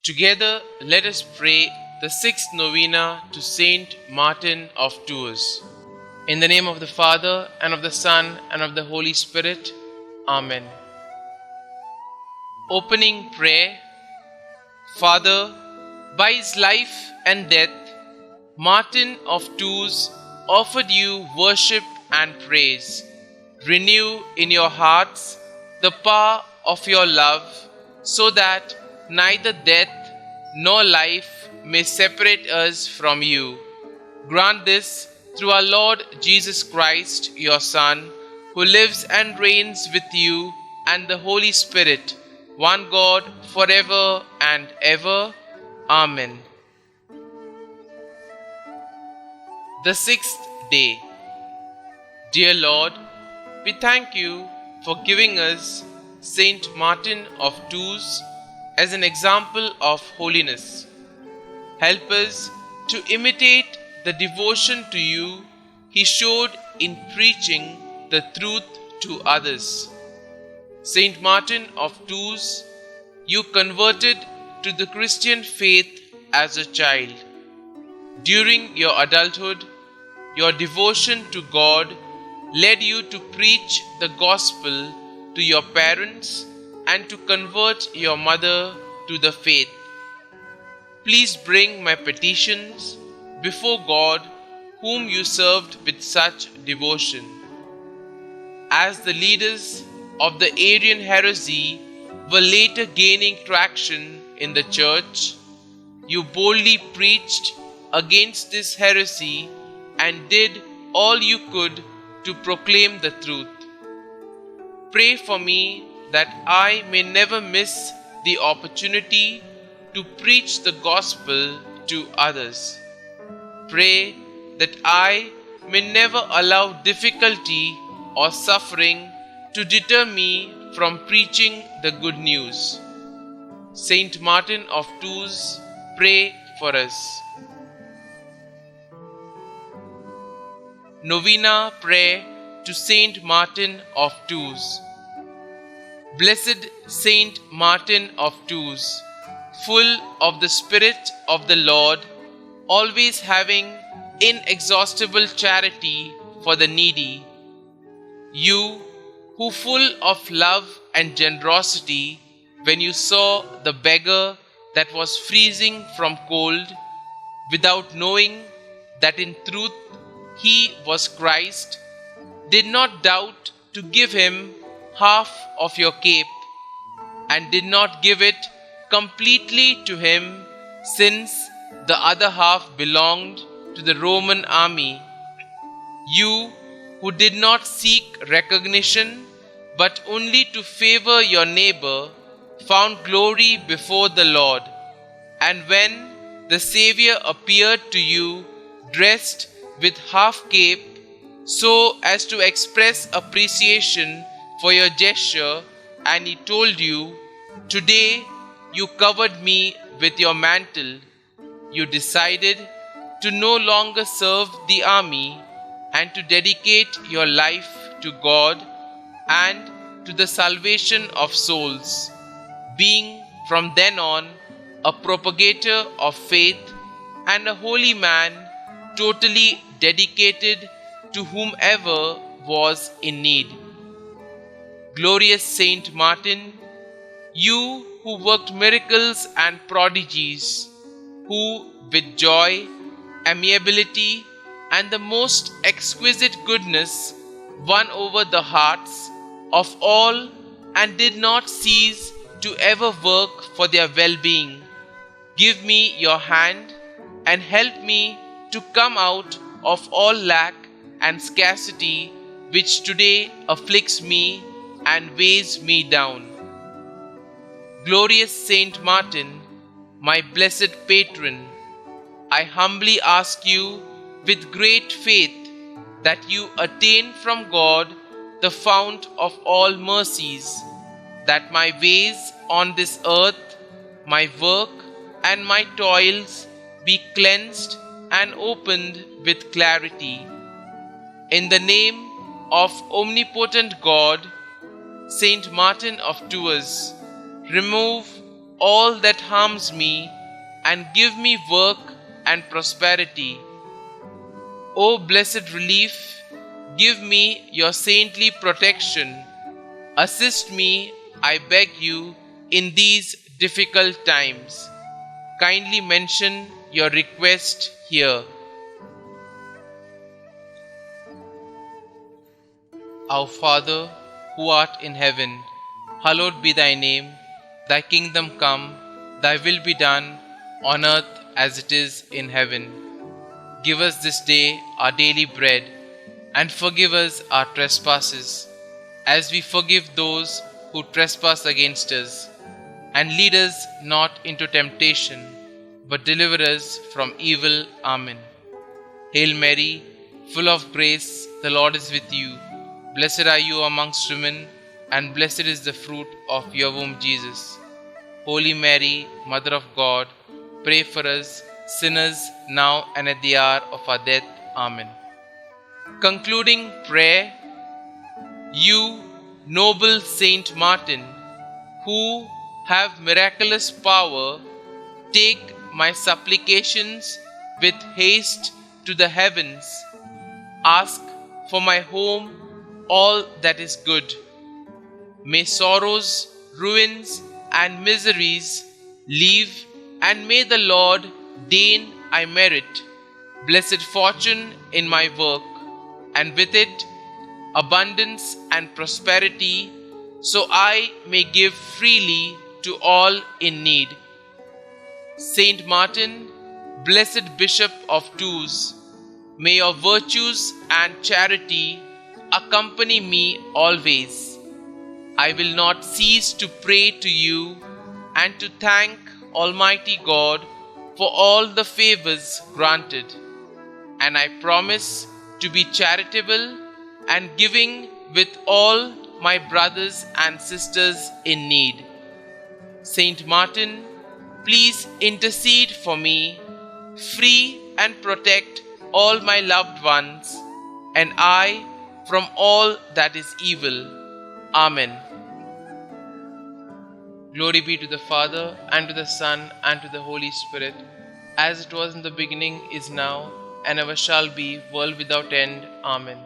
Together, let us pray the sixth novena to Saint Martin of Tours. In the name of the Father, and of the Son, and of the Holy Spirit. Amen. Opening prayer. Father, by his life and death, Martin of Tours offered you worship and praise. Renew in your hearts the power of your love, so that neither death nor life may separate us from you. Grant this through our Lord Jesus Christ, your Son, who lives and reigns with you and the Holy Spirit, one God, forever and ever. Amen. The sixth day. Dear Lord, we thank you for giving us Saint Martin of Tours as an example of holiness. Help us to imitate the devotion to you he showed in preaching the truth to others. Saint Martin of Tours, you converted to the Christian faith as a child. During your adulthood, your devotion to God led you to preach the gospel to your parents and to convert your mother to the faith. Please bring my petitions before God, whom you served with such devotion. As the leaders of the Arian heresy were later gaining traction in the church, you boldly preached against this heresy and did all you could to proclaim the truth. Pray for me that I may never miss the opportunity to preach the gospel to others. Pray that I may never allow difficulty or suffering to deter me from preaching the good news. Saint Martin of Tours, pray for us. Novena Prayer to Saint Martin of Tours. Blessed Saint Martin of Tours, full of the Spirit of the Lord, always having inexhaustible charity for the needy, you who, full of love and generosity, when you saw the beggar that was freezing from cold, without knowing that in truth he was Christ, did not doubt to give him half of your cape, and did not give it completely to him, since the other half belonged to the Roman army. You who did not seek recognition, but only to favor your neighbor, found glory before the Lord. And when the Savior appeared to you, dressed with half cape, so as to express appreciation for your gesture, and he told you, "Today you covered me with your mantle," you decided to no longer serve the army and to dedicate your life to God and to the salvation of souls, being from then on a propagator of faith and a holy man, totally dedicated to whomever was in need. Glorious Saint Martin, you who worked miracles and prodigies, who with joy, amiability, and the most exquisite goodness won over the hearts of all and did not cease to ever work for their well-being, give me your hand and help me to come out of all lack and scarcity which today afflicts me and weighs me down. Glorious Saint Martin, my blessed patron, I humbly ask you with great faith that you attain from God the fount of all mercies, that my ways on this earth, my work and my toils be cleansed and opened with clarity. In the name of omnipotent God, Saint Martin of Tours, remove all that harms me and give me work and prosperity. O blessed relief, give me your saintly protection. Assist me, I beg you, in these difficult times. Kindly mention your request here. Our Father, who art in heaven, hallowed be thy name. Thy kingdom come, thy will be done, on earth as it is in heaven. Give us this day our daily bread, and forgive us our trespasses, as we forgive those who trespass against us. And lead us not into temptation, but deliver us from evil. Amen. Hail Mary, full of grace, the Lord is with you. Blessed are you amongst women, and blessed is the fruit of your womb, Jesus. Holy Mary, Mother of God, pray for us sinners now and at the hour of our death. Amen. Concluding prayer. You, noble Saint Martin, who have miraculous power, take my supplications with haste to the heavens. Ask for my home all that is good. May sorrows, ruins, and miseries leave, and may the Lord deign I merit blessed fortune in my work, and with it abundance and prosperity, so I may give freely to all in need. Saint Martin, blessed Bishop of Tours, may your virtues and charity accompany me always. I will not cease to pray to you and to thank Almighty God for all the favors granted, and I promise to be charitable and giving with all my brothers and sisters in need. Saint Martin, please intercede for me, free and protect all my loved ones, and I from all that is evil. Amen. Glory be to the Father, and to the Son, and to the Holy Spirit, as it was in the beginning, is now, and ever shall be, world without end. Amen.